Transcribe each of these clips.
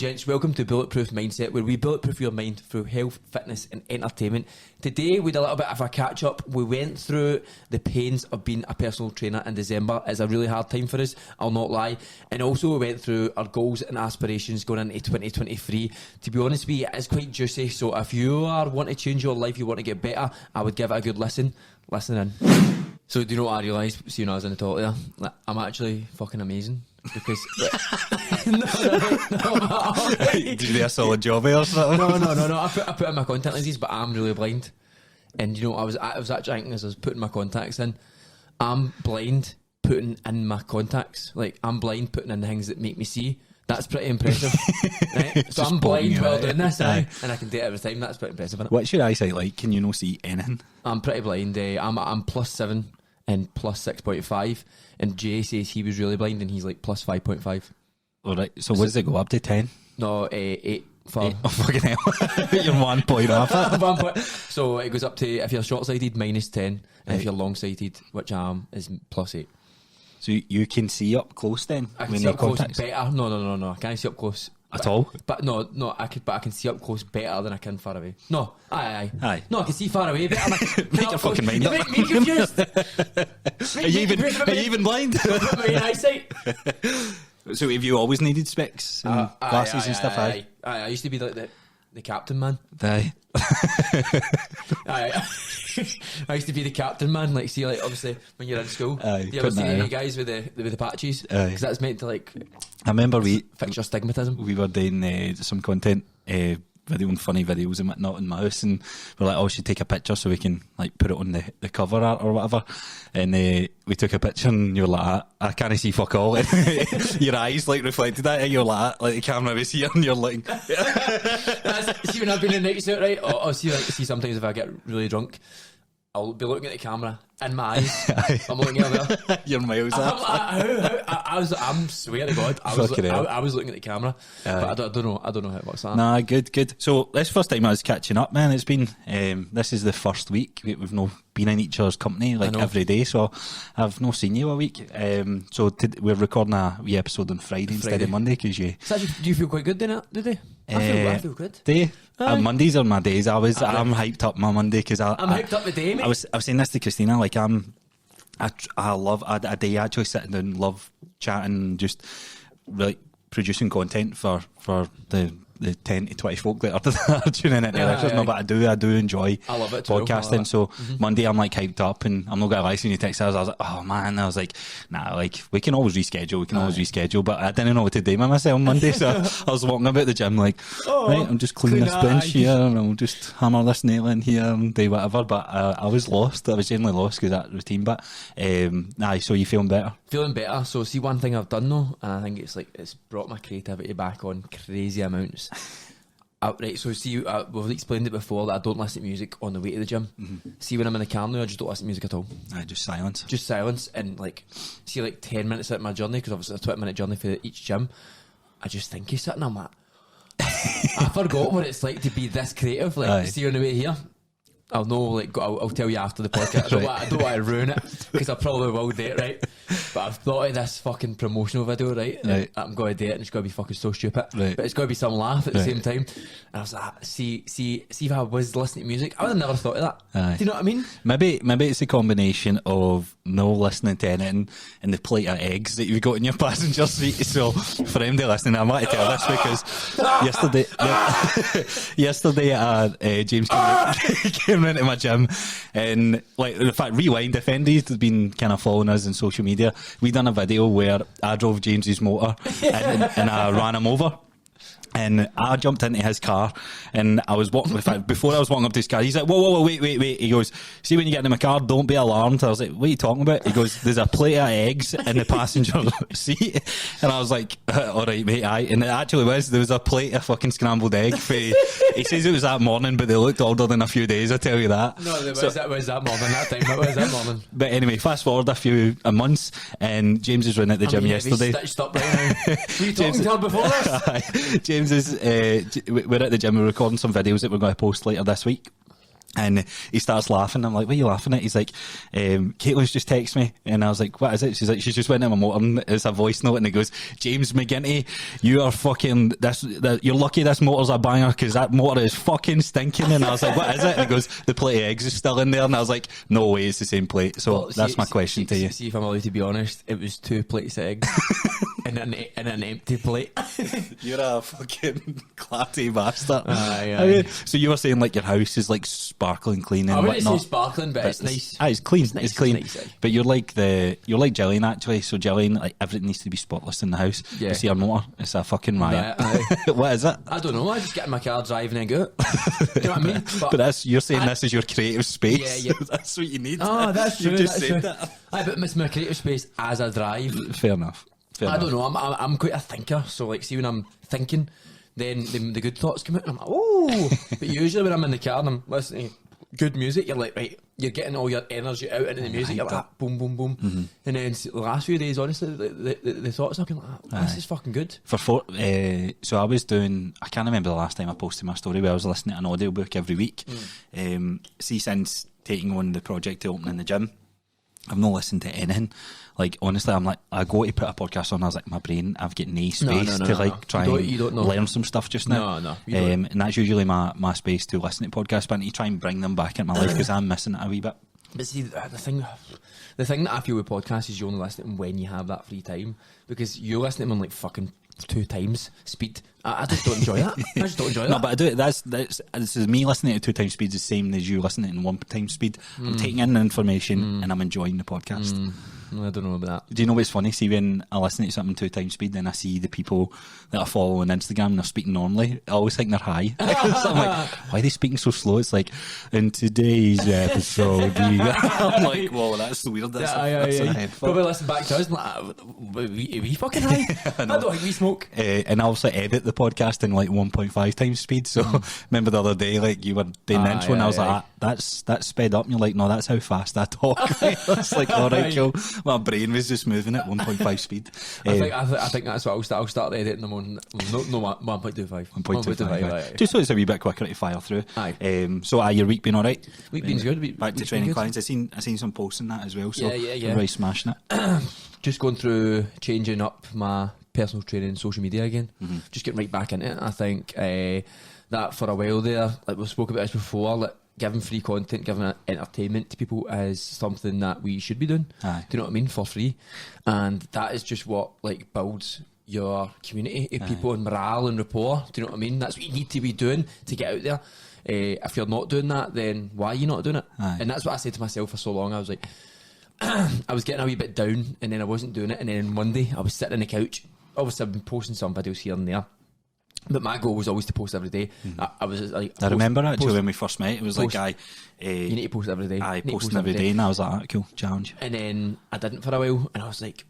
gents, welcome to Bulletproof Mindset, where we bulletproof your mind through health, fitness and entertainment. Today we did a little bit of a catch up. We went through the pains of being a personal trainer in December. It's a really hard time for us, I'll not lie. And also we went through our goals and aspirations going into 2023. To be honest with you, it's quite juicy, so if you want to change your life, you want to get better, I would give it a good listen in. So do you know what I realised, seeing I was in the toilet there? Like, I'm actually fucking amazing. Because no. Did you do a solid job or something? No. I put in my contact lenses, but I'm really blind. And you know, I was actually thinking as I was putting my contacts in, I'm blind putting in my contacts. Like, I'm blind putting in the things that make me see. That's pretty impressive. Right? So I'm blind while doing this, and I can do it every time. That's pretty impressive, isn't it? What's your eyesight like? Can you not see anything? I'm pretty blind. I'm +7 and +6.5. And Jay says he was really blind and he's like +5.5. Alright, so what does it go up to? 10? No, 8 for... 8. Oh, fucking hell. You're 1 point off it. 1 point. So it goes up to, if you're short-sighted, -10. And if you're long-sighted, which I am, is +8. So you can see up close then? I can see up close better. No. I can't see up close. At all? But no, I can see up close better than I can far away. No, aye. No, I can see far away better. Make your fucking mind up. Make me confused. Are you even blind? My eyesight. So have you always needed specs and glasses and stuff? Aye. I used to be like the captain man. Aye. I used to be the captain man. Like, see, like obviously when you're in school, you ever see any guys with the patches? Because that's meant to like. I remember fix your stigmatism. We were doing some content, video and funny videos and whatnot in my house, and we're like, oh, we should take a picture so we can like put it on the cover art or whatever. And we took a picture, and you're like, I can't see fuck all. Your eyes like reflected that, and you're like the camera was here, and you're like, see when I've been in night suit, right? Or see sometimes if I get really drunk, I'll be looking at the camera in my eyes. I'm looking at there. You're miles up. I'm swear to God, I was looking at the camera, but I don't know how it works. Nah, good. So this first time I was catching up, man. It's been this is the first week we've not been in each other's company like every day, so I've not seen you a week. So we're recording a wee episode on Friday instead of Monday because you. So do you feel quite good doing it today? I feel good. Do you? Mondays are my days. I'm hyped up my Monday because I'm hyped up the day, mate. I was saying this to Christina, like I love a day actually sitting down, love chatting, just really producing content for the 10 to 20 folk that are tuning in. But I do enjoy podcasting. So Monday I'm like hyped up, and I'm not gonna lie, when you text us, I was like, oh man, I was like, nah, like we can always reschedule, but I didn't know what to do with myself on Monday, so I was walking about the gym like, right, I'm just cleaning this bench here, and I'll just hammer this nail in here and do whatever. But I was lost. I was genuinely lost because that routine. But so you feeling better? Feeling better. So see, one thing I've done though, and I think it's brought my creativity back on crazy amounts. Right, so see, we've explained it before that I don't listen to music on the way to the gym. See, when I'm in the car now, I just don't listen to music at all. Just silence. Just silence, and like, see, like 10 minutes out my journey, because obviously it's a 20-minute journey for each gym, I just think he's sitting, I'm like, I forgot what it's like to be this creative. Like, see, on the way here, I'll know, like, I'll tell you after the podcast. I don't want to ruin it, because I probably will do it, right? But I've thought of this fucking promotional video, right? I'm going to do it, and it's going to be fucking so stupid. Right. But it's going to be some laugh at the same time. And I was like, see if I was listening to music, I would have never thought of that. Do you know what I mean? Maybe it's a combination of no listening to anything and the plate of eggs that you've got in your passenger seat. So for anybody listening, I might tell this because yesterday James came into my gym, and like, in fact, rewind, if anybody's been kind of following us on social media, we done a video where I drove James's motor and I ran him over. And I jumped into his car, and I was walking. In fact, before I was walking up to his car, he's like, "Whoa, wait!" He goes, "See, when you get into my car, don't be alarmed." I was like, "What are you talking about?" He goes, "There's a plate of eggs in the passenger seat," and I was like, "All right, mate." And it actually there was a plate of fucking scrambled egg. He says it was that morning, but they looked older than a few days. I tell you that. No, it was that morning. That time, it was that morning. But anyway, fast forward a few months, and James was running at the gym yesterday. Stitched up right now. Were you talking to her before this? James is. We're at the gym. We're recording some videos that we're going to post later this week. And he starts laughing. I'm like, what are you laughing at? He's like, Caitlin's just texted me. And I was like, what is it? She's like, she's just went in my motor and it's a voice note. And it goes, James McGinty, you are fucking, you're lucky this motor's a banger because that motor is fucking stinking. And I was like, what is it? And he goes, the plate of eggs is still in there. And I was like, no way, it's the same plate. So that's my question to you. See, if I'm allowed to be honest, it was 2 plates of eggs and an empty plate. You're a fucking clatty bastard. Aye. So you were saying like your house is like sparkling clean and I wouldn't say whatnot. sparkling, but it's nice. It's clean. It's nice, It's clean. it's nice, aye. But you're like Gillian actually. So Gillian, like everything needs to be spotless in the house. Yeah. You see our motor, it's a fucking riot. Right, What is it? I don't know. I just get in my car, driving and go. Do you know what I mean? But you're saying this is your creative space. Yeah. That's what you need. Oh, that's true. You've just that's said true. that. Aye, but it's my creative space as I drive. Fair enough. I don't know. I'm quite a thinker. So like, see when I'm thinking, then the good thoughts come out, and I'm like, oh. But usually when I'm in the car and I'm listening to good music, you're like, right, you're getting all your energy out into the music. You're like, ah, boom, boom, boom. Mm-hmm. And then the last few days, honestly, the thoughts are coming like, this is fucking good. So I was doing, I can't remember the last time I posted my story where I was listening to an audiobook every week. See, since taking on the project to opening the gym, I've not listened to anything. Like, honestly, I'm like, I go to put a podcast on, I was like, my brain, I've got no space to try and learn some stuff just now. No. And that's usually my space to listen to podcasts, but I need to try and bring them back into my life because I'm missing it a wee bit. But see, the thing that I feel with podcasts is you only listen to them when you have that free time, because you listen to them on like fucking 2 times speed. I just don't enjoy that. I just don't enjoy that. No, but I do it. This is me listening to 2 times speed is the same as you listening in 1 time speed. I'm taking in the information and I'm enjoying the podcast. I don't know about that. Do you know what's funny? See, when I listen to something 2 times speed, then I see the people that I follow on Instagram and they're speaking normally. I always think they're high. So I'm like, why are they speaking so slow? It's like, in today's episode, I'm like, whoa, that's weird. That's Probably listen back to us and like, are we fucking high? I don't think we smoke. And I also edit the podcast in like 1.5 times speed. So remember the other day, like you were doing the intro and I was like, that's sped up. And you're like, no, that's how fast I talk. It's like, all right, Joe. My brain was just moving at 1.5 speed. I think that's what I'll start editing them on. No, 1.25. 1.25. Right. Just so it's a wee bit quicker to fire through. Aye. So your week been alright? Week been's good. Back to training clients. I seen some posts on that as well. So Yeah. I'm really smashing it. Just going through changing up my personal training, social media again. Just getting right back into it. I think that for a while there, like we spoke about this before, like giving free content, giving entertainment to people is something that we should be doing. Aye. Do you know what I mean? For free. And that is just what like builds your community of people and morale and rapport. Do you know what I mean? That's what you need to be doing to get out there. If you're not doing that, then why are you not doing it? Aye. And that's what I said to myself for so long. I was like, I was getting a wee bit down and then I wasn't doing it. And then one day I was sitting on the couch. Obviously I've been posting some videos here and there, but my goal was always to post every day. I was like, I remember actually when we first met, it was like, you need to post every day. I posting every day, and I was like, cool, challenge. And then I didn't for a while, and I was like,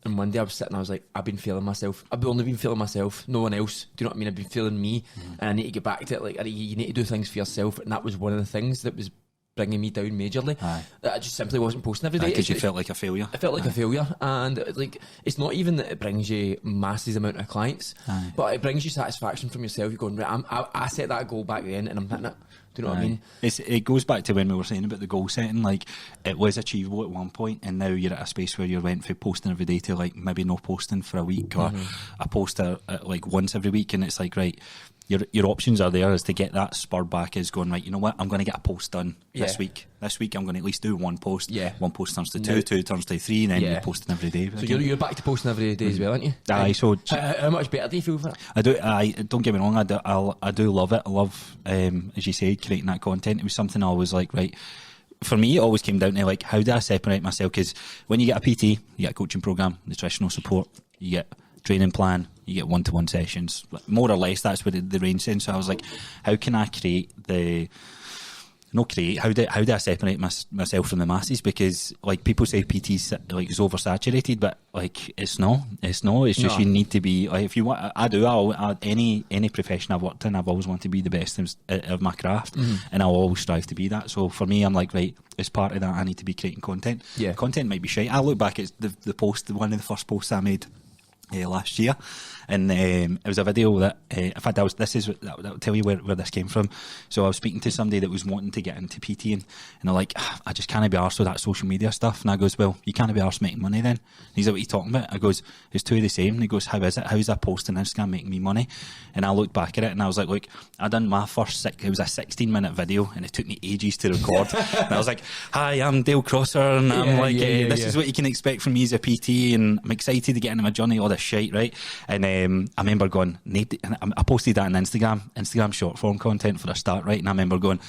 and one day I was sitting, I was like, I've been feeling myself. I've only been feeling myself, no one else. Do you know what I mean? I've been feeling me, and I need to get back to it. Like, you need to do things for yourself, and that was one of the things that was bringing me down majorly. That I just simply wasn't posting every day because you felt like a failure. I felt like a failure, and like it's not even that it brings you masses amount of clients, but it brings you satisfaction from yourself. You're going, right, I set that goal back then, and I'm hitting it. Do you know what I mean? It goes back to when we were saying about the goal setting. Like, it was achievable at one point, and now you're at a space where you went from posting every day to like maybe no posting for a week, or a post like once every week, and it's like, right, your options are there is to get that spur back, is going, right, you know what, I'm going to get a post done this week. This week I'm going to at least do one post. One post turns to two turns to three, and then you're posting every day. So you're back to posting every day as well, aren't you? Aye. So how much better do you feel for it? I do. Don't get me wrong. I do love it. I love, as you say, creating that content. It was something I was like, right. For me, it always came down to like, how do I separate myself? Because when you get a PT, you get a coaching program, nutritional support, you get training plan, you get one-to-one sessions, more or less. That's what the range is. So I was like, how can I how do I separate myself from the masses? Because like people say PT's like is oversaturated, but like it's just you need to be like, if you want, any profession I've worked in, I've always wanted to be the best of my craft, and I'll always strive to be that. So for me, I'm like, right, as part of that, I need to be creating content. Content might be shite. I look back at the post, one of the first posts I made last year, and it was a video that in fact that'll tell you where this came from. So I was speaking to somebody that was wanting to get into PTing, and they're like, I just can't be arsed with that social media stuff. And I goes, well, you can't be arsed making money then. And he's like, what are you talking about? I goes, it's two of the same. And he goes, how is it? How is that post on Instagram making me money? And I looked back at it and I was like, look, I done my first it was a 16-minute video and it took me ages to record. And I was like, hi, I'm Dale Crosser, and I'm this is what you can expect from me as a PT, and I'm excited to get into my journey, all this shit, right? And I remember going, I posted that on Instagram short form content for a start, right? And I remember going,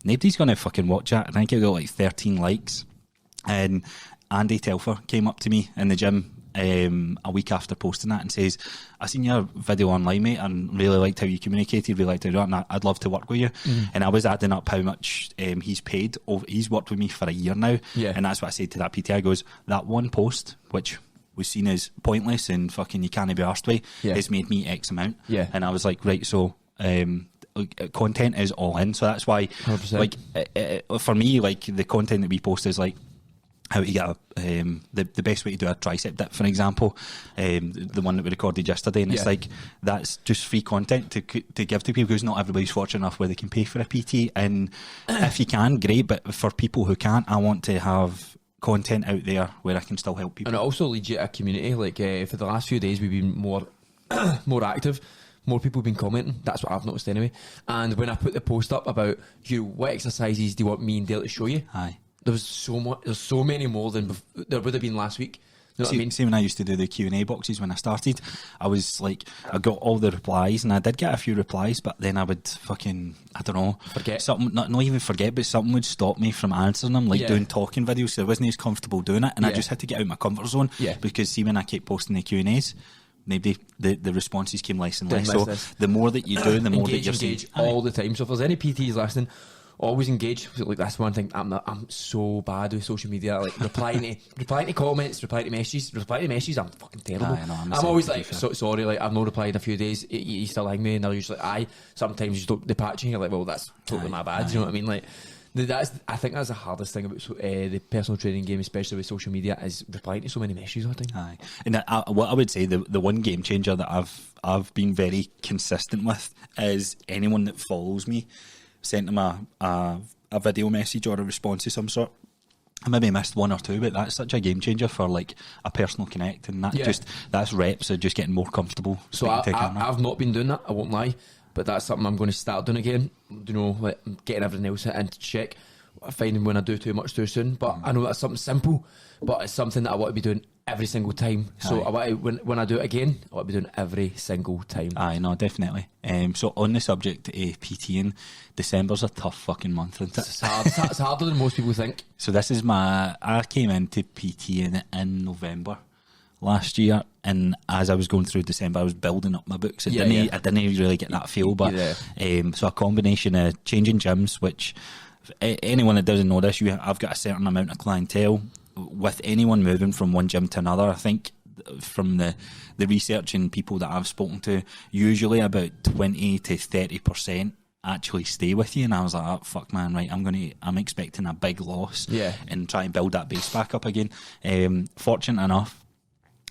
nobody's going to fucking watch that. I think it got like 13 likes. And Andy Telfer came up to me in the gym a week after posting that and says, I seen your video online, mate, and really liked how you communicated, really liked how you do it, and I'd love to work with you. And I was adding up how much he's paid. He's worked with me for a year now, and that's what I said to that PT. I goes, that one post, which was seen as pointless and fucking you can't be arsed with, has made me X amount. And I was like, right, so content is all in. So that's why 100%. Like for me, like the content that we post is like how to get the best way to do a tricep dip, for example, the one that we recorded yesterday, and it's like that's just free content to give to people, because not everybody's fortunate enough where they can pay for a PT, and if you can, great, but for people who can't, I want to have content out there where I can still help people. And it also leads you to a community. Like for the last few days we've been more active, more people have been commenting. That's what I've noticed anyway. And when I put the post up about what exercises do you want me and Dale to show you, there was there's so many more than there would have been last week. You know what I mean? See, when I used to do the Q&A boxes when I started, I was like, I got all the replies, and I did get a few replies, but then I would fucking, I don't know, forget something, not even forget, but something would stop me from answering them, like doing talking videos, so I wasn't as comfortable doing it, and I just had to get out of my comfort zone, because see, when I kept posting the Q&As, maybe the responses came less and less. So the more that you do, the more that you're engage all the time. So if there's any PTs listening, always engage. Like that's one thing. I'm so bad with social media. Like replying to comments, replying to messages. I'm fucking terrible. I'm always like, sorry. Like I've not replied in a few days. You still hang me, and they're usually sometimes you just don't. They patch you. You're like, well, that's totally my bad. You know what I mean? Like I think that's the hardest thing about the personal training game, especially with social media, is replying to so many messages all the time. And what I would say, the one game changer that I've been very consistent with is anyone that follows me, sent them a video message or a response of some sort. I maybe missed one or two, but that's such a game changer for like a personal connect, and that's reps of just getting more comfortable. So I've not been doing that, I won't lie, but that's something I'm going to start doing again. You know, like getting everything else into check. Finding when I do too much too soon, but I know that's something simple, but it's something that I want to be doing every single time. So I want to, when I do it again, I want to be doing every single time. No, definitely. So on the subject of PTing, December's a tough fucking month, isn't it? It's harder than most people think. So this is I came into PTing in November last year, and as I was going through December, I was building up my books. I didn't really get that feel, but so a combination of changing gyms, which anyone that doesn't know this, I've got a certain amount of clientele. With anyone moving from one gym to another, I think from the research and people that I've spoken to, usually about 20 to 30% actually stay with you. And I was like, oh, fuck man, right, I'm expecting a big loss and try and build that base back up again. Fortunate enough,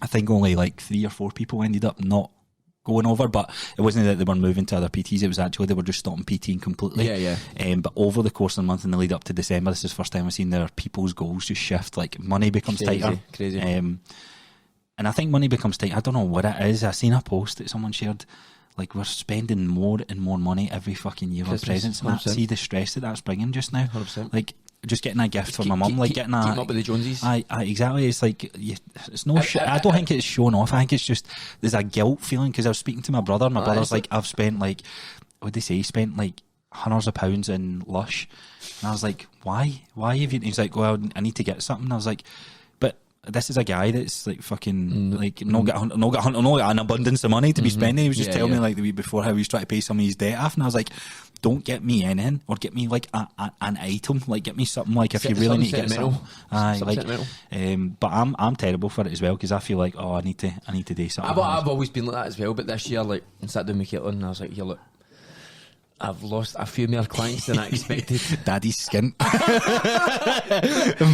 I think only like 3 or 4 people ended up not going over, but it wasn't that they were moving to other PTs, it was actually they were just stopping PTing completely. But over the course of the month in the lead up to December, this is the first time I've seen their people's goals just shift. Like money becomes tighter. Crazy. And I think money becomes tight. I don't know what it is. I seen a post that someone shared, like we're spending more and more money every fucking year on presents, and see the stress that's bringing just now. 100%. Like just getting a gift for my mum, like getting keep up with the Joneses. Exactly. It's like it's no. I don't think it's showing off. I think it's just there's a guilt feeling, because I was speaking to my brother. My brother's like, I've spent like, what did they say? He spent like hundreds of pounds in Lush, and I was like, why? Why have you? He's like, well, I need to get something. And I was like, but this is a guy that's like fucking like not got an abundance of money to be spending. He was just telling me like the week before how he was trying to pay some of his debt off, and I was like, don't get me in, or get me like an item, like get me something like if you really need to get something. But I'm terrible for it as well, because I feel like I need to do something. I've always been like that as well, but this year, like, I sat down with Caitlin and I was like, here, look, I've lost a few more clients than I expected. Daddy's skint.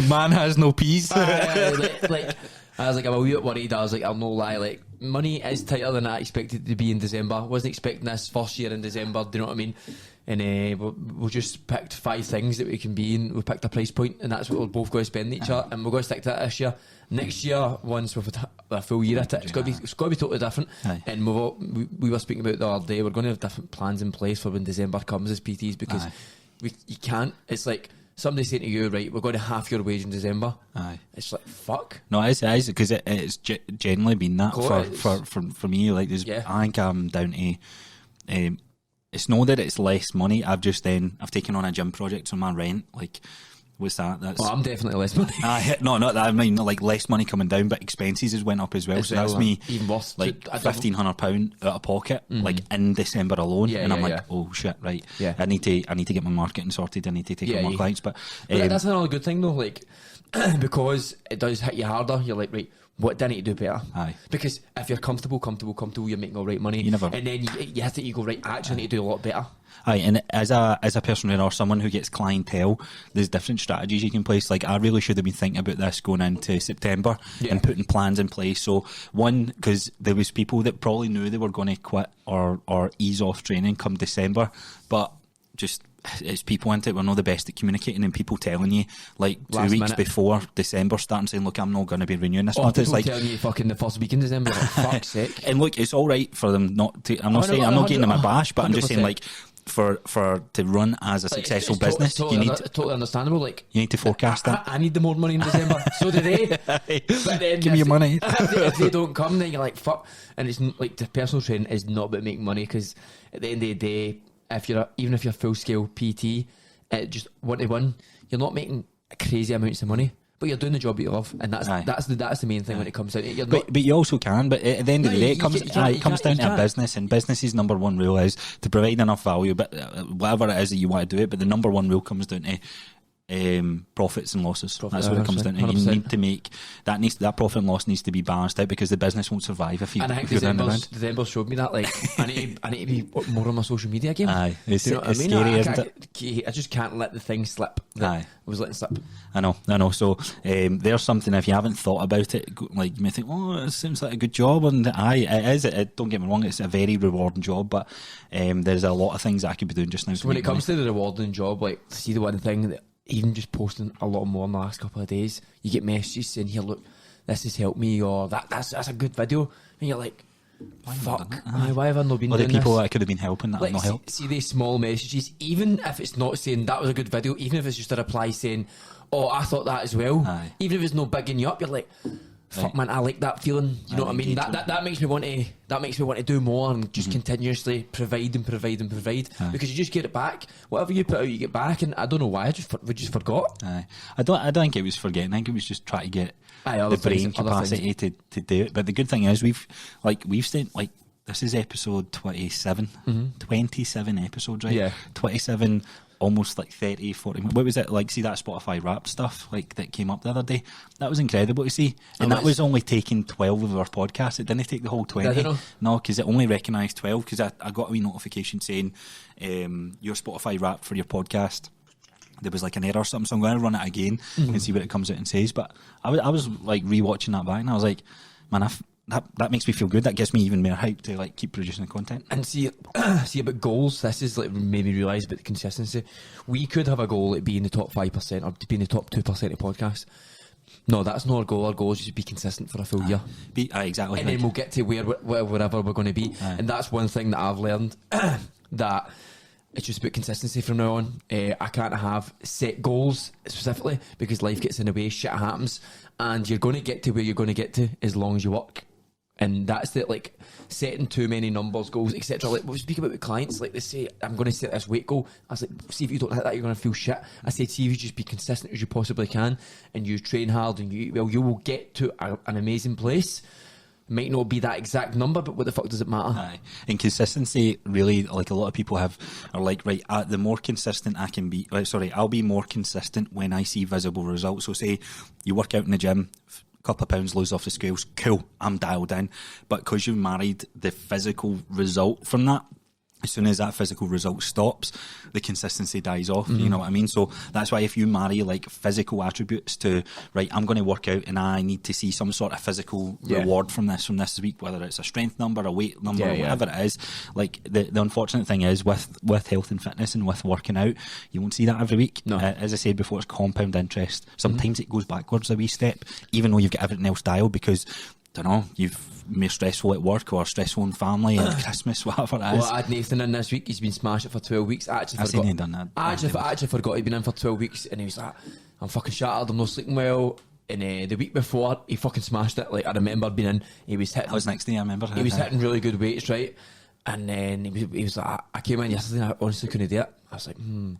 Man has no peas. like I was like, I'm a wee bit worried. I was like, I'll no lie, like money is tighter than I expected it to be in December. Wasn't expecting this first year in December, do you know what I mean? And we just picked 5 things that we can be in. We picked a price point, and that's what we're both going to spend each other, and we're going to stick to that this year. Next year, once we've had a full year at it, it's got to be totally different. Aye. And we were speaking about the other day, we're going to have different plans in place for when December comes as PTs, because you can't. It's like somebody saying to you, right, we're going to half your wage in December. Aye. It's like, fuck. No, it is because it's generally been that for me. Like, I think I'm down to. It's not that it's less money. I've taken on a gym project on my rent. Like, what's that? That's. I'm definitely less money. No, not that. I mean, like less money coming down, but expenses has went up as well. So that's me even worse. Like £1,500 out of pocket, like in December alone. And I'm like, oh shit, right? Yeah. I need to get my marketing sorted. I need to take on more clients. But that's another good thing though. Like, because it does hit you harder. You're like, right, what do I need to do better? Aye. Because if you're comfortable, you're making all right money. And then you hit it, you go, right, actually I need to do a lot better. Aye, and as a personal trainer or someone who gets clientele, there's different strategies you can place. Like, I really should have been thinking about this going into September and putting plans in place. So one, because there was people that probably knew they were going to quit or ease off training come December, but just as people into it, we're not the best at communicating, and people telling you like 2 weeks before December starting saying, look, I'm not going to be renewing this month. It's like telling you fucking the first week in December, like, fuck's sake. And look, it's all right for them not to. I'm not getting them a bash, but 100%. I'm just saying, like, for to run as a successful business, you need totally understandable. Like, you need to forecast that. I need the more money in December. So do they. But then give me your money. If they don't come, then you're like, fuck. And it's like, the personal training is not about making money, because at the end of the day, even if you're full scale PT, just 1-to-1, you're not making crazy amounts of money, but you're doing the job that you love, and that's the main thing when it comes down to it. But you also can, but at the end of the day, it comes down to a business, and business's number one rule is to provide enough value, but whatever it is that you want to do it, but the number one rule comes down to profits and losses. That's what it comes down to. 100%. You need to make that profit and loss needs to be balanced out, because the business won't survive if you. And I think December showed me that. Like, I need to be more on my social media again. Aye, it's scary, isn't it? I just can't let the thing slip. Aye, I was letting slip. I know. So there's something, if you haven't thought about it, like, you may think, oh, it seems like a good job, and it is. Don't get me wrong, it's a very rewarding job, but there's a lot of things that I could be doing just now. So when it comes to the rewarding job, like, see, the one thing that, even just posting a lot more in the last couple of days, you get messages saying, here, look, this has helped me, or that's a good video, and you're like, fuck, why have I not been doing this? Or the people that I could have been helping that like, have not helped. See these small messages, even if it's not saying that was a good video, even if it's just a reply saying, oh, I thought that as well. Aye. Even if it's no bigging you up, you're like, fuck, man, I like that feeling. You know what I mean? That makes me want to do more, and just continuously provide, because you just get it back. Whatever you put out, you get back. And I don't know why, we just forgot. I don't think it was forgetting. I think it was just trying to get the brain capacity to do it. But the good thing is we've stayed, like, this is episode 27, 27 episodes, right? Yeah, 27. Almost like 30, 40. What was it like? See that Spotify Wrapped stuff like that came up the other day? That was incredible to see. And that was only taking 12 of our podcasts. It didn't take the whole 20. No, because it only recognised 12. Because I got a wee notification saying your Spotify Wrapped for your podcast. There was like an error or something, so I'm going to run it again and see what it comes out and says. But I was like rewatching that back, and I was like, man, that makes me feel good. That gives me even more hype to like keep producing the content. And see about goals, this is like made me realise about the consistency. We could have a goal at being the top 5% or to be in the top 2% of podcasts. No, that's not our goal. Our goal is just to be consistent for a full year. Exactly. And then we'll get to wherever we're going to be. And that's one thing that I've learned, that it's just about consistency from now on. I can't have set goals specifically, because life gets in the way, shit happens, and you're going to get to where you're going to get to as long as you work. And that's the, like, setting too many numbers, goals, etc. Like, we speak about with clients, like, they say, I'm going to set this weight goal. I was like, see, if you don't hit that, you're going to feel shit. I said, see, if you just be consistent as you possibly can, and you train hard, and you will get to an amazing place. It might not be that exact number, but what the fuck does it matter? Aye. And consistency, really, like, a lot of people are like, right, the more consistent I can be, I'll be more consistent when I see visible results. So say you work out in the gym, couple of pounds lose off the scales, cool, I'm dialed in. But because you married the physical result from that as soon as that physical result stops, the consistency dies off. You know what I mean? So that's why if you marry like physical attributes to, right, I'm going to work out and I need to see some sort of physical reward from this week, whether it's a strength number, a weight number, or whatever it is. Like the unfortunate thing is with health and fitness and with working out, you won't see that every week. No. As I said before, it's compound interest. Sometimes it goes backwards a wee step, even though you've got everything else dialed, because I don't know, you've been stressful at work or stressful in family and Christmas, whatever it is. Well, I had Nathan in this week. He's been smashing for 12 weeks. I seen him done that. I actually forgot he'd been in for 12 weeks, and he was like, I'm fucking shattered, I'm not sleeping well. And the week before, he fucking smashed it. Like, I remember being in, he was hitting. I was next to you, I remember. He was hitting really good weights, right? And then he was like, I came in yesterday and I honestly couldn't do it. I was like, And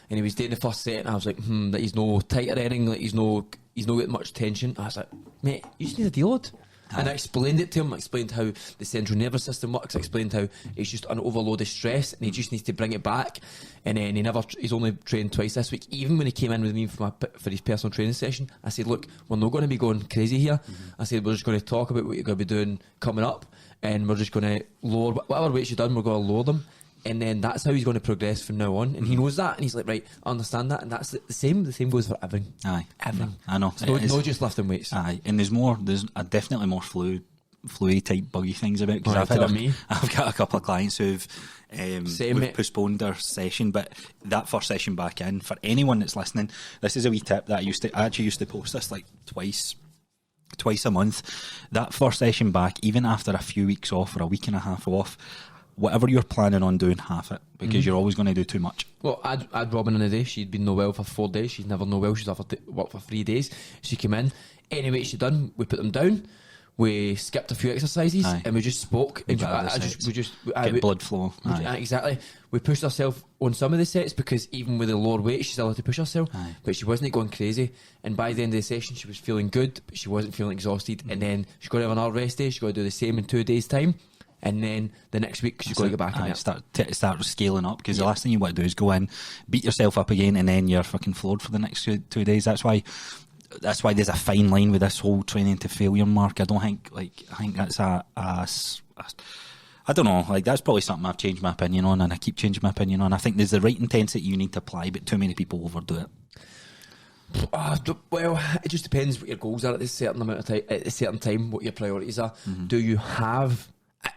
he was doing the first set, and I was like, that he's no tight or anything, like he's no getting much tension. I was like, mate, you just need a deload. And I explained it to him. I explained how the central nervous system works. I explained how it's just an overload of stress, and he just needs to bring it back. And then he's only trained twice this week. Even when he came in with me for his personal training session, I said, look, we're not going to be going crazy here. I said, we're just going to talk about what you're going to be doing coming up, and we're just going to lower whatever weights you've done. We're going to lower them. And then that's how he's going to progress from now on. And he knows that, and he's like, right, I understand that. And that's the same. The same goes for everything. Aye, everything. I know. So no just lifting weights. Aye, and there's definitely more fluey type buggy things about, because I've got a couple of clients who've postponed their session, but that first session back in, for anyone that's listening, this is a wee tip that I actually used to post this like twice a month. That first session back, even after a few weeks off or a week and a half off, whatever you're planning on doing, half it, because you're always going to do too much. Well, I'd Robin in a day. She'd been no well for 4 days. She's never no well. She's off work for 3 days. She came in. Any weight she'd done, we put them down. We skipped a few exercises. Aye. And we just spoke. And get blood flow. Exactly. We pushed ourselves on some of the sets, because even with the lower weight, she still had to push herself. Aye. But she wasn't going crazy. And by the end of the session, she was feeling good, but she wasn't feeling exhausted. And then she's got to have another rest day. She's got to do the same in 2 days' time. And then the next week she's got to get back in it. Start scaling up, because the last thing you want to do is go in, beat yourself up again, and then you're fucking floored for the next 2 days. That's why there's a fine line with this whole training to failure mark. I think that's I don't know, like that's probably something I've changed my opinion on, and I keep changing my opinion on. I think there's the right intensity you need to apply, but too many people overdo it. Well, it just depends what your goals are at a certain amount of time. At a certain time, what your priorities are. Do you have?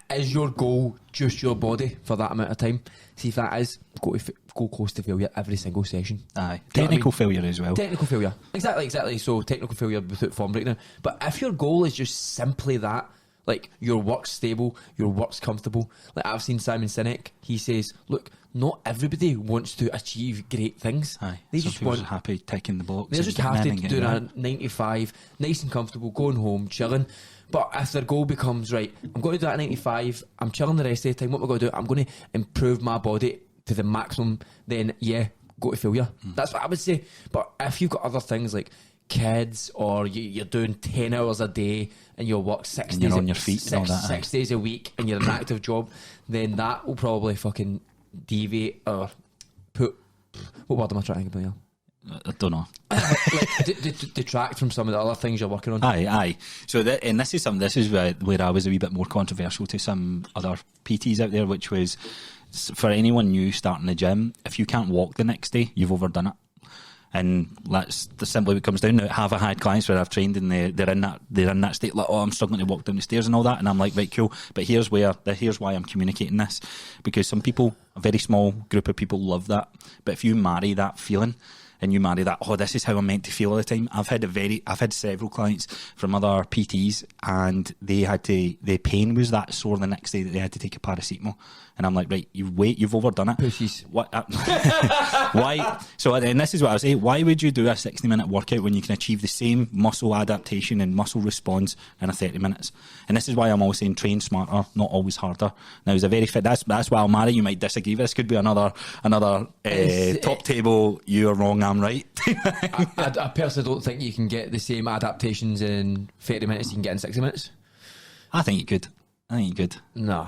Is your goal just your body for that amount of time? See, if that is, go close to failure every single session. Aye, technical failure as well. Technical failure, exactly. So technical failure without form breakdown. But if your goal is just simply that, like your work's stable, your work's comfortable. Like I've seen Simon Sinek, he says, look, not everybody wants to achieve great things. Aye. They just want happy ticking the box. They just have to do a 95, nice and comfortable, going home, chilling. But if their goal becomes, right, I'm going to do that at 95, I'm chilling the rest of the time, what am I going to do? I'm going to improve my body to the maximum, then go to failure. That's what I would say. But if you've got other things like kids, or you're doing 10 hours a day and you work 6 days on your feet and all that, 6 days a week, and you're an active job, then that will probably fucking deviate or put, what word am I trying to think about here? I don't know. Detract from some of the other things you're working on. Aye. So this is where I was a wee bit more controversial to some other PTs out there, which was, for anyone new starting the gym, if you can't walk the next day, you've overdone it. And that's simply what it comes down to. I had clients where I've trained and they're in that state, like, oh, I'm struggling to walk down the stairs and all that, and I'm like, right, cool, but here's why I'm communicating this, because some people, a very small group of people, love that. But if you marry that feeling, and you marry that, oh, this is how I'm meant to feel all the time. I've had several clients from other PTs, and the pain was that sore the next day that they had to take a paracetamol. And I'm like, right, you've overdone it. Pussies. What? Why? So, and this is what I was saying. Why would you do a 60-minute workout when you can achieve the same muscle adaptation and muscle response in a 30 minutes? And this is why I'm always saying train smarter, not always harder. Now, it's a very fit. That's why I'll marry. You might disagree. This could be another top table. You're wrong, I'm right. I personally don't think you can get the same adaptations in 30 minutes you can get in 60 minutes. I think you could. No.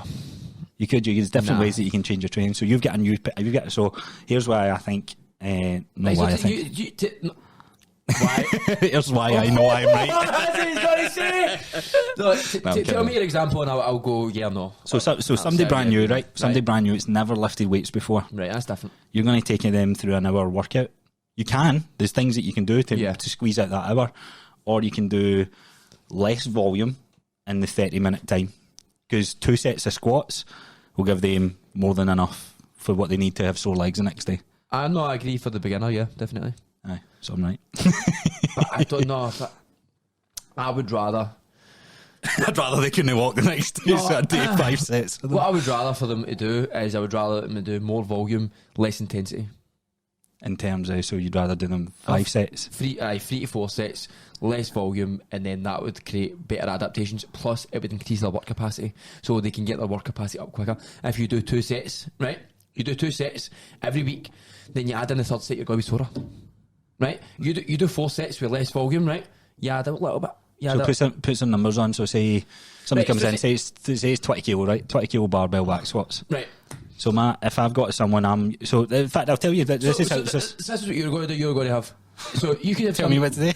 You could. There's different ways that you can change your training. So so here's why I think. Why? Here's why I know I'm right. That's what he's got to say. No, tell me your example and I'll go yeah or no. So somebody brand new, right? Somebody brand new, it's never lifted weights before. Right, that's different. You're going to take them through an hour workout. You can. There's things that you can do to squeeze out that hour. Or you can do less volume in the 30-minute time. Because 2 sets of squats will give them more than enough for what they need to have sore legs the next day. I agree for the beginner, yeah, definitely. Aye, so I'm right. But I don't know if I would rather. I'd rather they couldn't walk the next day, so I'd do 5 sets. What I would rather for them to do is I would rather them to do more volume, less intensity. In terms of, so you'd rather do them 5 sets? 3 to 4 sets, less volume, and then that would create better adaptations. Plus, it would increase their work capacity, so they can get their work capacity up quicker. If you do 2 sets, right? You do 2 sets every week, then you add in the third set, you're going to be sorer. Right? You do 4 sets with less volume, right? You add a little bit. So put some numbers on. So say somebody comes in, says 20 kilo, right? 20 kilo barbell back squats. Right. So if I've got someone, so in fact I'll tell you that this is what you're going to do. You're going to have. So you could have tell me what to do.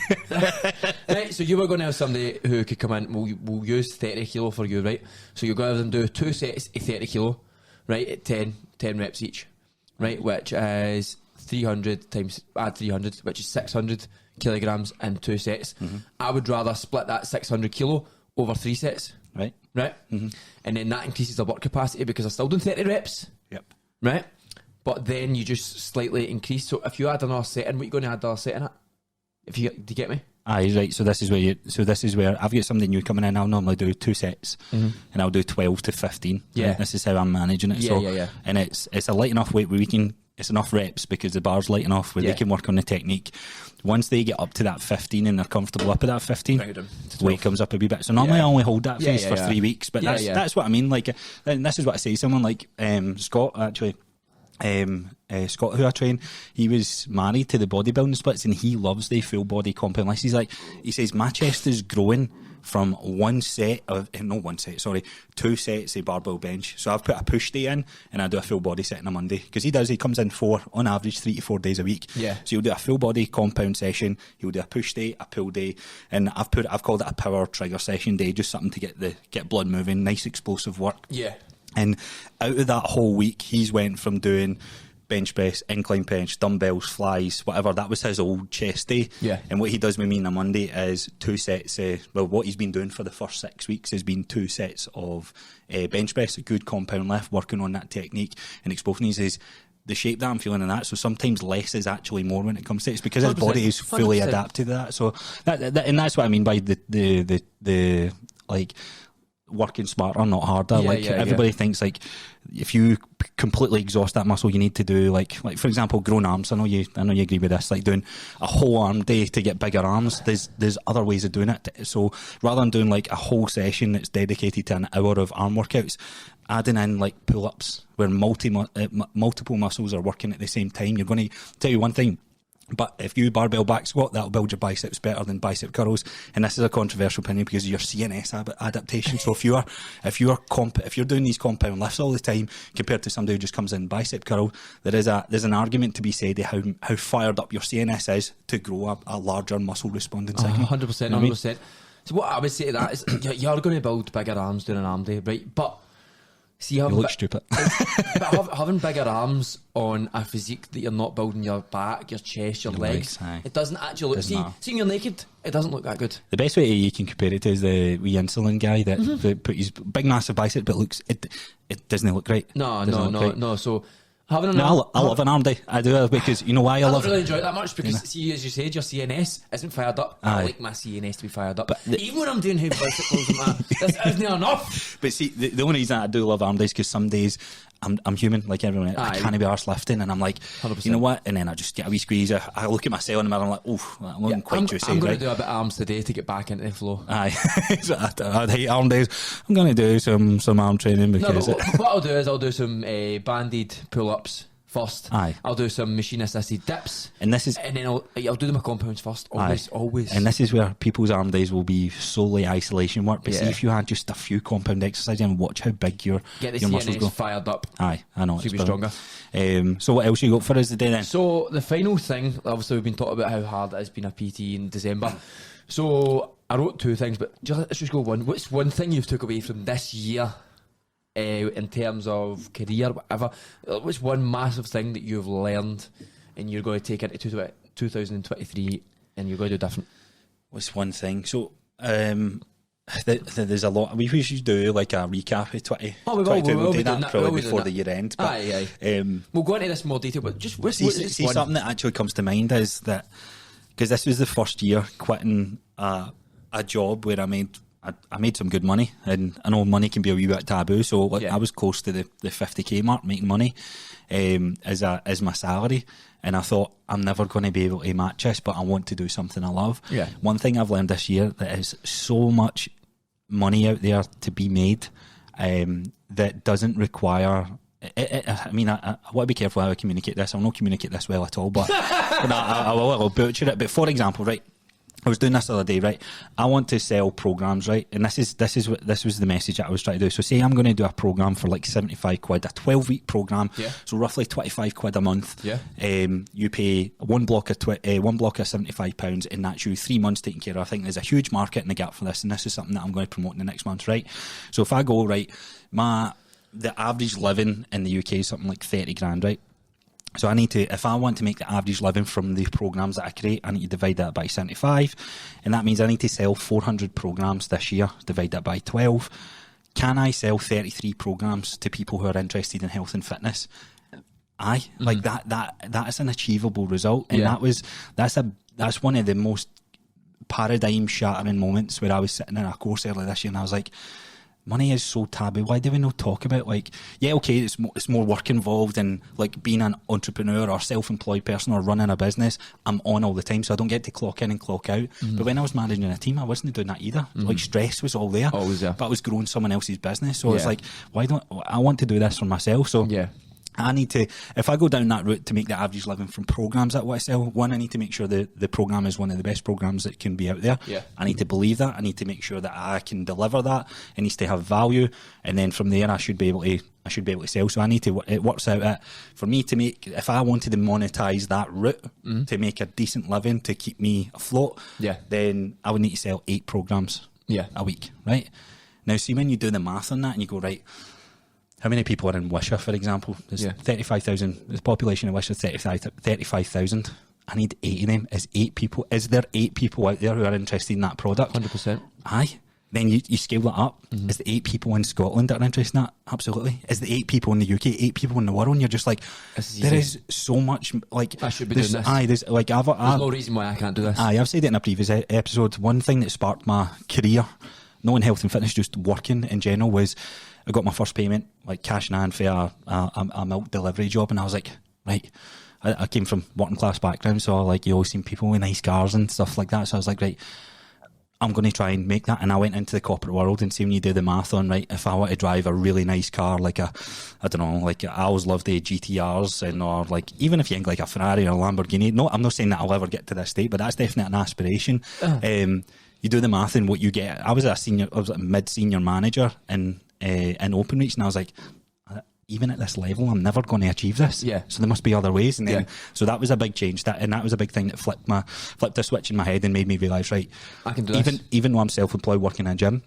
Right. So you were going to have somebody who could come in. We'll use 30 kilo for you, right? So you're going to have them do 2 sets of 30 kilo, right? At 10 reps each, right? Which is 300 times add 300, which is 600 kilograms in 2 sets. Mm-hmm. I would rather split that 600 kilo over 3 sets. Right. Mm-hmm. And then that increases the work capacity because I'm still doing 30 reps. Yep. Right? But then you just slightly increase. So if you add another set in, what are you going to add another set in it? Do you get me? Aye, right. So this is where I've got somebody new coming in. I'll normally do 2 sets, and I'll do 12 to 15. Yeah. Right? This is how I'm managing it. Yeah. And it's a light enough weight where we can. It's enough reps because the bar's light enough where they can work on the technique. Once they get up to that 15 and they're comfortable up at that 15, weight comes up a wee bit. So normally I only hold that phase for 3 weeks, but that's what I mean. Like, and this is what I say. Someone like Scott, actually, Scott, who I train, he was married to the bodybuilding splits and he loves the full body compound lifts. He says my chest is growing from 2 sets of barbell bench. So I've put a push day in and I do a full body set on a Monday because he comes in on average 3 to 4 days a week. Yeah. So he'll do a full body compound session, he'll do a push day, a pull day, and I've called it a power trigger session day, just something to get blood moving, nice explosive work. Yeah. And out of that whole week, he's went from doing bench press, incline bench, dumbbells, flies, whatever. That was his old chest day. Yeah. And what he does with me on a Monday is 2 sets. What he's been doing for the first 6 weeks has been 2 sets of bench press, a good compound lift, working on that technique and exposing. He says the shape that I'm feeling in that. So sometimes less is actually more when it comes to it. It's because his body is fully 100%. Adapted to that. So and that's what I mean by the like working smarter, not harder. Everybody thinks like if you completely exhaust that muscle, you need to do like for example, grown arms. I know you agree with this. Like doing a whole arm day to get bigger arms. There's other ways of doing it. So rather than doing like a whole session that's dedicated to an hour of arm workouts, adding in like pull-ups where multiple muscles are working at the same time. You're going to tell you one thing. But if you barbell back squat, that'll build your biceps better than bicep curls. And this is a controversial opinion because of your CNS adaptation. So if you're doing these compound lifts all the time compared to somebody who just comes in bicep curl, there's an argument to be said of how fired up your CNS is to grow a larger muscle responding signal. 100%, 100%. So what I would say to that is you're going to build bigger arms doing an arm day, right? But see, you look stupid. But having bigger arms on a physique that you're not building your back, your chest, your legs, it doesn't actually look. See, when you're naked, it doesn't look that good. The best way you can compare it to is the wee insulin guy that put his big massive bicep, but it doesn't look great. No. So I love an arm day. I do, because you know why I love it. I don't really enjoy it that much because, see, as you said, your CNS isn't fired up. I like my CNS to be fired up. But even when I'm doing heavy bicycles, this isn't enough. But see, the only reason I do love arm days is because some days I'm human like everyone. I can't be arse lifting, and I'm like, 100%. You know what? And then I just get a wee squeeze. I look at myself in the mirror, I'm like, oof, I'm quite juicy. I'm going to do a bit of arms today to get back into the flow. Aye, so I'd hate arm days. I'm going to do some arm training because what I'll do is I'll do some banded pull-ups first. Aye. I'll do some machine assisted dips, And this is, and then I'll do my compounds first. Always. and this is where people's arm days will be solely isolation work. But see, Yeah. if you had just a few compound exercises and watch how big your muscles CNS go. fired up. Aye, I know. Should It's be brilliant. stronger. So what else you got for us today then? So the final thing, obviously we've been talking about how hard it has been a PT in December. So I wrote two things, but let's just go one. What's one thing you've took away from this year in terms of career, whatever? What's one massive thing that you've learned and you're going to take into 2023 and you're going to do different? What's one thing? So there's a lot. We should do like a recap of 2022. We'll do that probably before the year end. But, aye. We'll go into this in more detail, but just see something that actually comes to mind is that, because this was the first year quitting a job where I made some good money, and I know money can be a wee bit taboo, so I was close to the 50k mark making money as my salary, and I thought I'm never going to be able to match this, but I want to do something I love. One thing I've learned this year, that is so much money out there to be made that doesn't require I want to be careful how I communicate this. I'll not communicate this well at all, but I'll butcher it. But for example, right, I was doing this the other day, right? I want to sell programs, right? And this was the message that I was trying to do. So say I'm going to do a program for like 75 quid, a 12-week program, so roughly 25 quid a month. You pay one block of £75, and that's you 3 months taking care of. I think there's a huge market in the gap for this, and this is something that I'm going to promote in the next month, right? So if I go, right, the average living in the UK is something like 30 grand, right? So if I want to make the average living from the programs that I create, I need to divide that by 75, and that means I need to sell 400 programs this year, divide that by 12. Can I sell 33 programs to people who are interested in health and fitness? Aye, like that is an achievable result, and that's one of the most paradigm shattering moments where I was sitting in a course earlier this year, and I was like, money is so taboo. Why do we not talk about, like, yeah, okay, it's more work involved, and like being an entrepreneur or self-employed person or running a business, I'm on all the time, so I don't get to clock in and clock out. But when I was managing a team, I wasn't doing that either. Like, stress was all there, always there, but I was growing someone else's business. So it's like, I want to do this for myself. So I need to, if I go down that route to make the average living from programs that I want to sell, one, I need to make sure the program is one of the best programs that can be out there. I need to believe that. I need to make sure that I can deliver that. It needs to have value, and then from there I should be able to sell. So it works out at, for me to make, if I wanted to monetize that route to make a decent living to keep me afloat, then I would need to sell 8 programs a week, right? Now see, when you do the math on that and you go, right, how many people are in Wisha, for example? There's 35,000. The population of Wisha is 35,000. I need 8 of them. Is there 8 people out there who are interested in that product? 100%. Aye. Then you scale that up. Is the 8 people in Scotland that are interested in that? Absolutely. Is the 8 people in the UK, 8 people in the world? And you're just like, there is so much, like, I should be doing this. Aye, there's no reason why I can't do this. Aye, I've said it in a previous episode. One thing that sparked my career, not in health and fitness, just working in general, was I got my first payment, like cash in hand, for a milk delivery job, and I was like, right, I came from working class background, so like, you always seen people with nice cars and stuff like that, so I was like, right, I'm going to try and make that. And I went into the corporate world, and see, when you do the math on, right, if I want to drive a really nice car, like I always loved the GTRs, or like, even if you think like a Ferrari or a Lamborghini, no, I'm not saying that I'll ever get to this state, but that's definitely an aspiration. You do the math and what you get. I was a mid-senior manager in Openreach, and I was like, even at this level, I'm never going to achieve this. So there must be other ways. And then, so that was a big change. That was a big thing that flipped a switch in my head and made me realise, right, I can do this. Even though I'm self-employed working in a gym,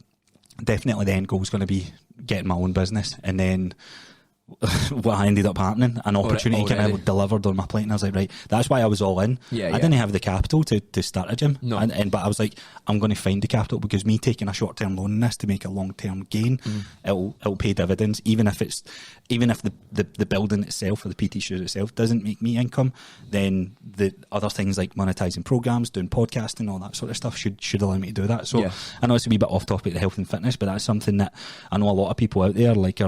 definitely the end goal is going to be getting my own business. And then what ended up happening, an opportunity kind of delivered on my plate, and I was like, right, that's why I was all in. I didn't have the capital to start a gym, but I was like, I'm going to find the capital, because me taking a short-term loan in this to make a long-term gain, it'll pay dividends, even if the building itself, or the PT studio itself, doesn't make me income. Then the other things like monetizing programs, doing podcasting, all that sort of stuff should allow me to do that. So I know it's a wee bit off topic, the health and fitness, but that's something that I know a lot of people out there are like,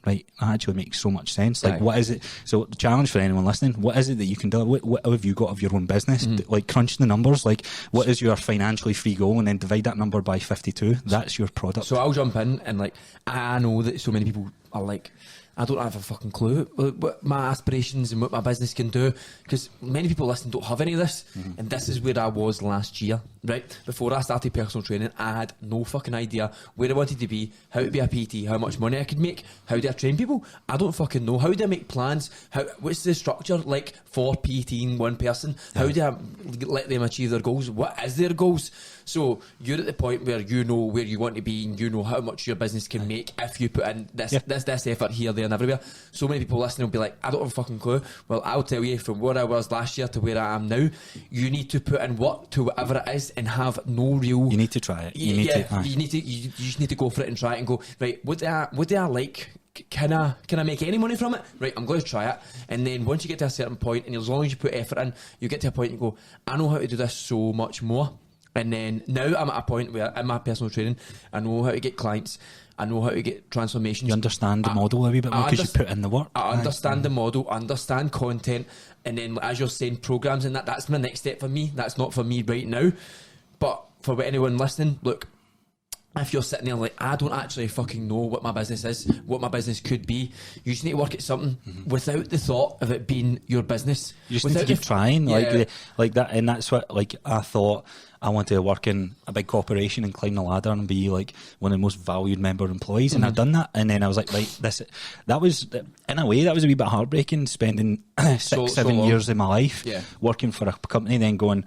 right, that actually makes so much sense. Like, what is it? So the challenge for anyone listening, what is it that you can do? What have you got of your own business? Like, crunch the numbers. Like, what is your financially free goal, and then divide that number by 52. That's your product. So I'll jump in, and like, I know that so many people are like, I don't have a fucking clue what my aspirations and what my business can do, because many people listening don't have any of this, and this is where I was last year, right? Before I started personal training, I had no fucking idea where I wanted to be, how to be a PT, how much money I could make, how do I train people? I don't fucking know. How do I make plans? What's the structure like for PTing one person? How do I let them achieve their goals? What is their goals? So you're at the point where you know where you want to be, and you know how much your business can make if you put in this effort here, there and everywhere. So many people listening will be like, I don't have a fucking clue. Well, I'll tell you, from where I was last year to where I am now, you need to put in work to whatever it is and have no real... You need to try it. You just need to go for it and try it and go, right, what do I like? Can I make any money from it? Right, I'm going to try it. And then once you get to a certain point, and as long as you put effort in, you get to a point and go, I know how to do this so much more. And then now I'm at a point where in my personal training, I know how to get clients, I know how to get transformations. You understand the model a wee bit more because you put in the work. I understand the model, understand content, and then as you're saying, programs and that's my next step for me. That's not for me right now. But for anyone listening, look, if you're sitting there like, I don't actually fucking know what my business is, what my business could be, you just need to work at something without the thought of it being your business. You just need to keep trying, like that. And that's what, like, I thought I wanted to work in a big corporation and climb the ladder and be like one of the most valued member employees, and I've done that. And then I was like, right, that was, in a way, that was a wee bit heartbreaking, spending 6-7 years of my life working for a company, then going,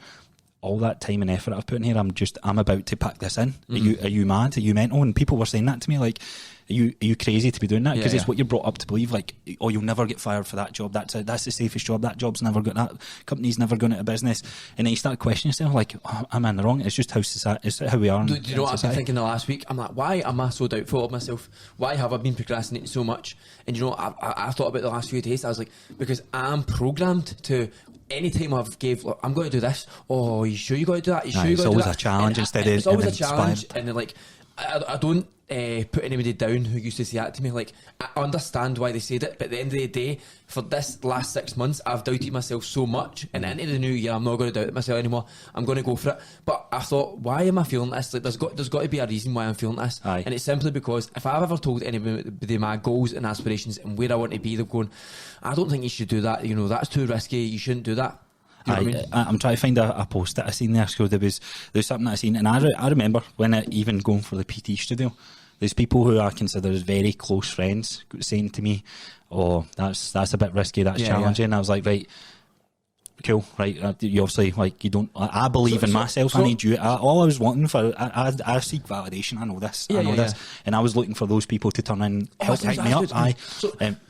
all that time and effort I've put in here, I'm about to pack this in. Are you mad? Are you mental? And people were saying that to me, like, are you crazy to be doing that? Because it's what you're brought up to believe, like, oh, you'll never get fired for that job. That's the safest job. That job's never got, that company's never going out of business. And then you start questioning yourself, like, oh, am I in the wrong? It's just how society, it's how we are. Do you know what I've been thinking the last week? I'm like, why am I so doubtful of myself? Why have I been procrastinating so much? And you know, I thought about the last few days. I was like, because I'm programmed to. Anytime I've gave, look, I'm going to do this. Oh, you sure you got to do that? You sure you got to do that? It's always a challenge instead of it's always a challenge, and then like I don't put anybody down who used to say that to me. Like, I understand why they said it, but at the end of the day, for this last 6 months, I've doubted myself so much, and into the new year, I'm not going to doubt myself anymore. I'm going to go for it. But I thought, why am I feeling this? Like, there's got to be a reason why I'm feeling this. Aye. And it's simply because if I've ever told anybody my goals and aspirations and where I want to be, they're going, I don't think you should do that. You know, that's too risky. You shouldn't do that. You know what I mean? I'm trying to find a post that I seen there. So there's something that I seen, and I remember when even going for the PT studio, there's people who I consider as very close friends saying to me, "Oh, that's a bit risky. That's challenging." I was like, right. Cool, right? You obviously, like, you don't. I believe in myself. I need you. All I was wanting for, I seek validation. I know this. I know this, and I was looking for those people to turn in, help pick me up.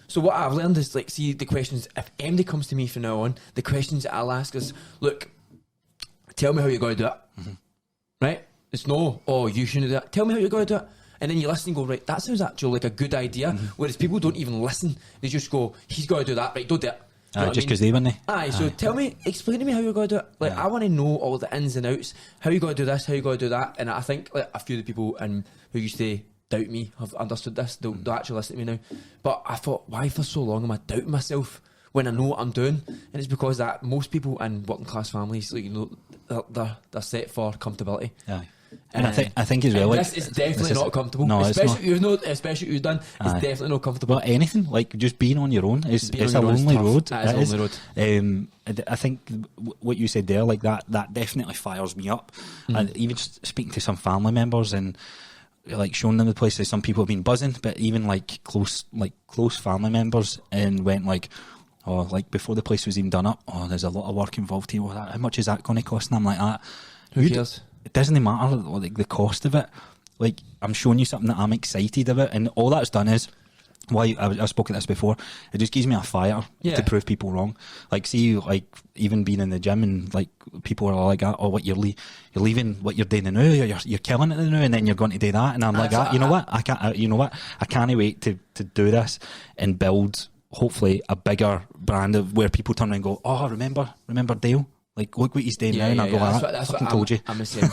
So what I've learned is, like, see, the questions. If anybody comes to me from now on, the questions that I'll ask is, look, tell me how you're going to do it. Right? It's no. Oh, you shouldn't do that. Tell me how you're going to do it. And then you listen and go, right, that sounds actually like a good idea. Whereas people don't even listen. They just go, he's got to do that. Right, don't do it. Just because they win, so explain to me how you're going to do it. Like, I want to know all the ins and outs, how you got to do this, how you got to do that. And I think, like, a few of the people who used to doubt me have understood this. They'll actually listen to me now. But I thought, why for so long am I doubting myself when I know what I'm doing? And it's because that most people in working class families, like, you know, they're set for comfortability. And I think as well, like, this is definitely not comfortable. No, especially what you've done. It's definitely not comfortable. Well, anything, like, just being on your own it's a lonely road. It is a lonely road. I think what you said there, like, that definitely fires me up. And even just speaking to some family members and, like, showing them the places, some people have been buzzing, but even like close family members, and went like, oh, like, before the place was even done up, oh, there's a lot of work involved here. Well, how much is that going to cost? And I'm like, who cares? It doesn't matter, like, the cost of it. Like, I'm showing you something that I'm excited about, and all that's done is, why I spoke at this before, it just gives me a fire to prove people wrong. Like, see, like, even being in the gym, and, like, people are like, oh, what, you're leaving what you're doing now, you're killing it now, and then you're going to do that. And I'm like, you know what, I can't wait to do this and build, hopefully, a bigger brand of where people turn around and go, oh, remember Dale? Like, look what he's doing now, and I go, that's what I told you. I'm the same.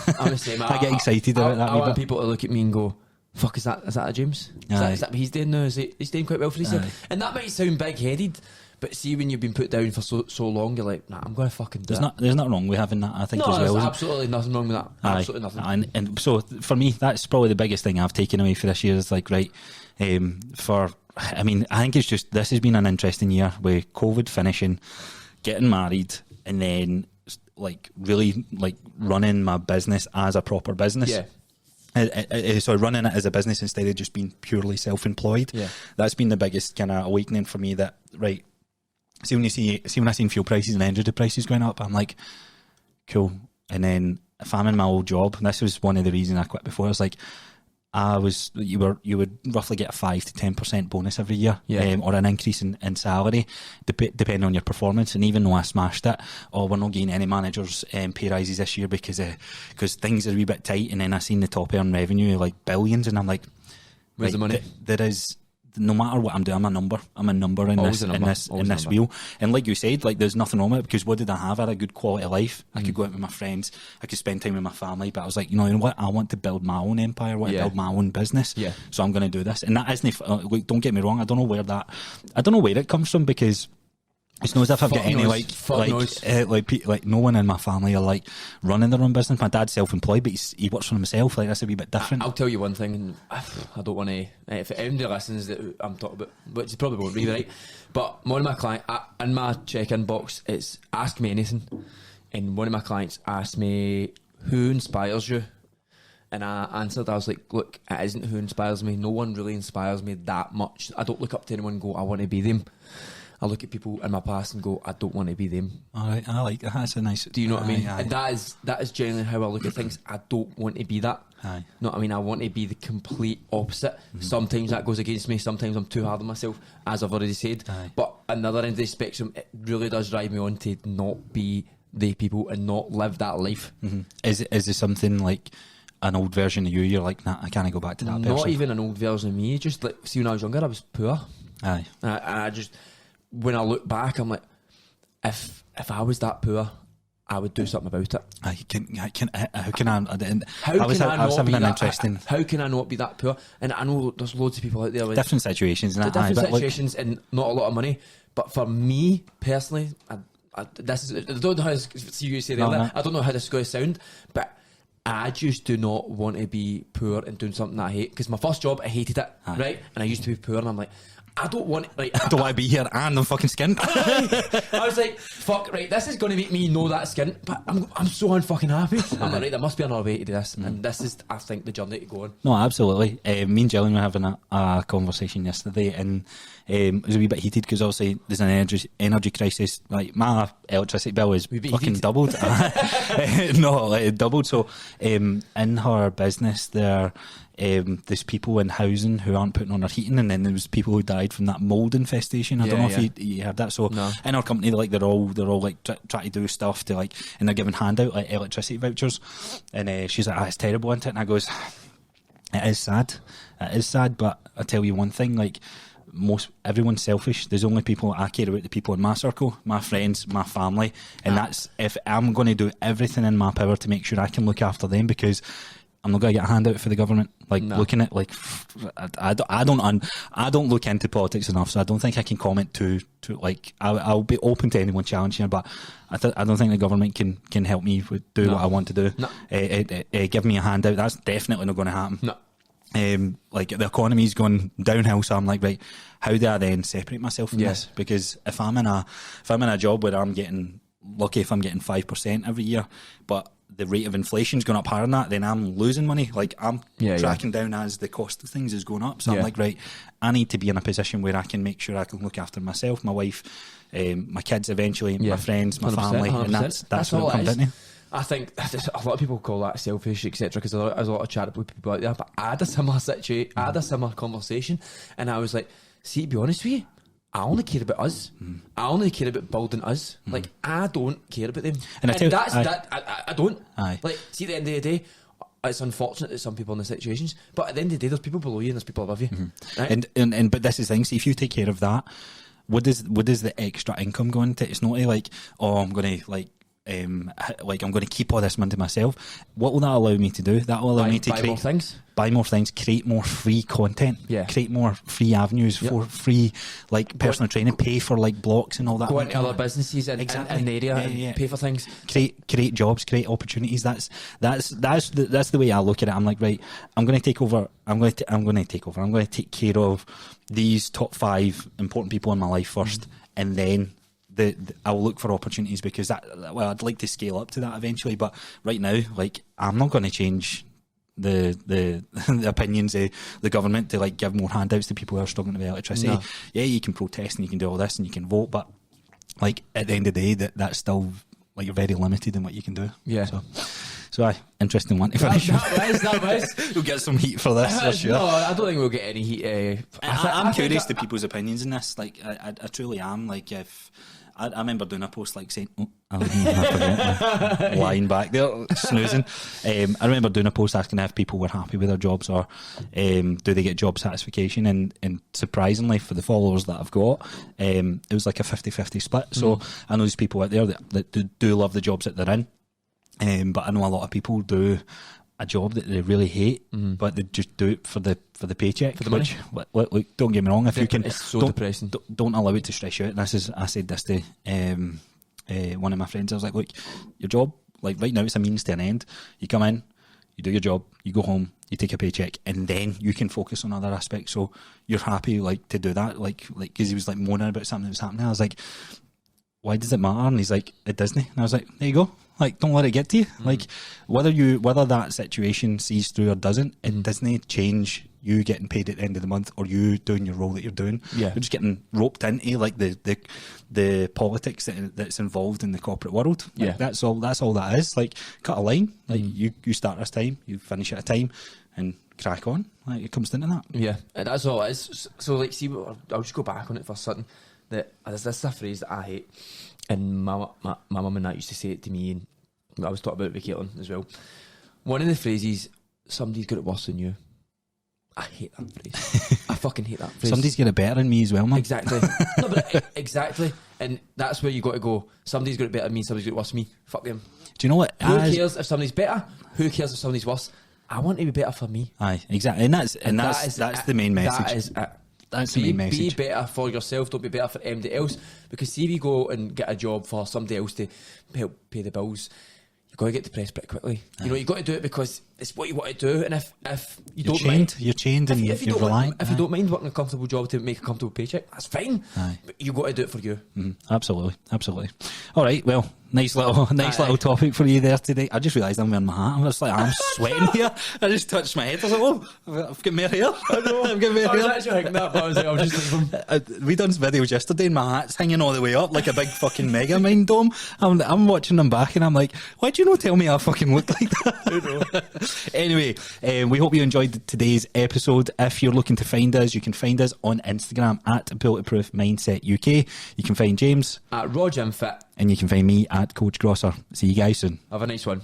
I get excited about that. I want people to look at me and go, fuck, is that a James? Is that what he's doing now? He's doing quite well for himself? And that might sound big-headed, but see, when you've been put down for so long, you're like, nah, I'm going to fucking do it. There's nothing wrong with having that, I think, as well. There's absolutely nothing wrong with that. Absolutely nothing. And so, for me, that's probably the biggest thing I've taken away for this year is, like, right, for I mean, I think it's just, this has been an interesting year with COVID finishing, getting married, and then like really like running my business as a proper business. Yeah. So running it as a business instead of just being purely self-employed. Yeah. That's been the biggest kind of awakening for me, that, right, see when I seen fuel prices and energy prices going up, I'm like, cool. And then if I'm in my old job, and this was one of the reasons I quit before, I was like, you would roughly get a 5 to 10% bonus every year, Yeah. or an increase in salary, depending on your performance. And even though I smashed it, we're not getting any managers pay rises this year because things are a wee bit tight. And then I seen the top earn revenue like billions, and I'm like, where's the money? There is. No matter what I'm doing, I'm a number. I'm a number in Always this a number. in this wheel. And like you said, like there's nothing wrong with it, because what did I have? I had a good quality of life. I could go out with my friends. I could spend time with my family. But I was like, you know what? I want to build my own empire. I want to build my own business. Yeah. So I'm going to do this. And that isn't. Like, don't get me wrong. I don't know where it comes from, because it's not as if I've got any like no one in my family are like running their own business. My dad's self-employed, but he works for himself. Like, that's a wee bit different. I'll tell you one thing, and I don't want to. If anybody listens that I'm talking about, which you probably won't be, right? But one of my clients in my check-in box, it's ask me anything, and one of my clients asked me, who inspires you? And I answered, I was like, look, it isn't who inspires me. No one really inspires me that much. I don't look up to anyone and go, I want to be them. I look at people in my past and go, I don't want to be them. All right, I like that. That's a nice. Do you know what I mean? Aye. And that is generally how I look at things. I don't want to be that. Aye. No, I mean, I want to be the complete opposite. Sometimes that goes against me. Sometimes I'm too hard on myself, as I've already said. Aye. But another end of the spectrum, it really does drive me on to not be the people and not live that life. Mm-hmm. Is there something like an old version of you? You're like, nah, I can't go back to that person. Not even an old version of me. Just like, see, when I was younger, I was poor. Aye. And I just, when I look back, I'm like, if I was that poor, I would do something about it. How can I not be that poor? And I know there's loads of people out there with different situations, and different situations, and not a lot of money. But for me personally, I don't know how you say that. No. I don't know how this is going to sound, but I just do not want to be poor and doing something that I hate. Because my first job, I hated it, right? And I used to be poor, and I'm like, I don't want I don't want to be here, and I'm fucking skint. I was like, fuck, right, this is going to make me know that skin, but I'm so unfucking happy. I'm like, right, there must be another way to do this, and this is, I think, the journey to go on. No, absolutely. Me and Gillian were having a conversation yesterday, and it was a wee bit heated because obviously there's an energy crisis. Like, my electricity bill is fucking doubled. No, it doubled. So in her business, there's people in housing who aren't putting on their heating, and then there's people who died from that mould infestation. I don't know if you heard that. So in our company, like they're all like trying to do stuff to like, and they're giving handout like electricity vouchers, and she's like, it's terrible, isn't it? And I goes, it is sad, but I tell you one thing, like, everyone's selfish. There's only people I care about, the people in my circle, my friends, my family, and that's, if I'm going to do everything in my power to make sure I can look after them, because I'm not going to get a handout for the government. Like, looking at, like, I don't look into politics enough, so I don't think I can comment to like, I'll be open to anyone challenging, but I don't think the government can help me do what I want to do. Give me a handout, that's definitely not going to happen. Like, the economy's going downhill, so I'm like, right, how do I then separate myself from this? Because if I'm in a job where I'm getting lucky if I'm getting 5% every year, but the rate of inflation's going up higher than that, then I'm losing money. Like, I'm tracking down as the cost of things is going up. So I'm like, right, I need to be in a position where I can make sure I can look after myself, my wife, my kids eventually, my friends, my 100%, family, 100%. And that's what it comes down to. I think a lot of people call that selfish, etc., because there's a lot of charitable people out there. But I had a similar situation, I had a similar conversation, and I was like, see, to be honest with you, I only care about us. I only care about building us. Like, I don't care about them. And I don't. Aye. Like, see, at the end of the day, it's unfortunate that some people in the situations, but at the end of the day, there's people below you and there's people above you. Right? And but this is the thing. See, if you take care of that, what does the extra income go into? It's not like, oh, I'm going to like like I'm going to keep all this money to myself. What will that allow me to do? That will allow me to buy more things, create more free content, create more free avenues for free like personal training, pay for like blocks and all that. Go into other businesses in the area and pay for things. Create jobs, create opportunities. That's the way I look at it. I'm like, right, I'm going to take over. I'm going to take care of these top 5 important people in my life first, and then I'll look for opportunities, because I'd like to scale up to that eventually. But right now, like, I'm not going to change the the opinions of the government to like give more handouts to people who are struggling to pay electricity. No. Yeah, you can protest and you can do all this and you can vote, but like at the end of the day, that's still like you're very limited in what you can do. Yeah. So interesting one to finish. That was. We'll get some heat for this for sure. No, I don't think we'll get any heat. I'm curious to people's opinions in this. Like, I truly am. Like, if I remember doing a post like saying, lying back there, snoozing. I remember doing a post asking if people were happy with their jobs or do they get job satisfaction. And surprisingly, for the followers that I've got, it was like a 50-50 split. So I know there's people out there that do love the jobs that they're in. But I know a lot of people do a job that they really hate, but they just do it for the paycheck. For the money. Which, don't get me wrong, if you can, it's so depressing. Don't allow it to stress you out. And I said this to one of my friends. I was like, look, your job, like right now, it's a means to an end. You come in, you do your job, you go home, you take a paycheck, and then you can focus on other aspects. So you're happy like to do that, like because he was like moaning about something that was happening. I was like, why does it matter? And he's like, it doesn't. And I was like, there you go. Like, don't let it get to you. Like, whether that situation sees through or doesn't, it doesn't change you getting paid at the end of the month or you doing your role that you're doing. Yeah. You're just getting roped into like the politics that's involved in the corporate world. Like, yeah. That's all that is. Like, cut a line. Like, you start this time, you finish at a time, and crack on. Like, it comes down to that. Yeah, and that's all it is. So like, see, I'll just go back on it for something. This is a phrase that I hate, and my mum and that used to say it to me, and I was talking about it with Caitlin as well. One of the phrases, somebody's got it worse than you. I hate that phrase. I fucking hate that phrase. Somebody's got it better than me as well, man. Exactly. No, but exactly, and that's where you got to go. Somebody's got it better than me. Somebody's got it worse than me. Fuck them. Do you know what? Who cares if somebody's better? Who cares if somebody's worse? I want to be better for me. Aye, exactly, and that's the main message. That is it. That's the main message. Be better for yourself, don't be better for anybody else. Because see if you go and get a job for somebody else to help pay the bills, you've got to get depressed pretty quickly. You know, you've got to do it because it's what you want to do. And if you don't mind, you're chained and you're reliant. If you don't mind working a comfortable job to make a comfortable paycheck, that's fine. Aye. But you've got to do it for you. Absolutely. All right, well, nice little topic for you there today. I just realised I'm wearing my hat. I'm just like, I'm sweating here. I just touched my head. I was like, oh, I've got more hair. I've got more hair. I was actually thinking that, but I was like, I'll just leave them. We done videos yesterday and my hat's hanging all the way up like a big fucking mega mind dome. I'm watching them back and I'm like, why do you not tell me I fucking look like that? Anyway, we hope you enjoyed today's episode. If you're looking to find us, you can find us on Instagram at Bulletproof Mindset UK. You can find James at RawJimFit. And you can find me at Coach Grosser. See you guys soon. Have a nice one.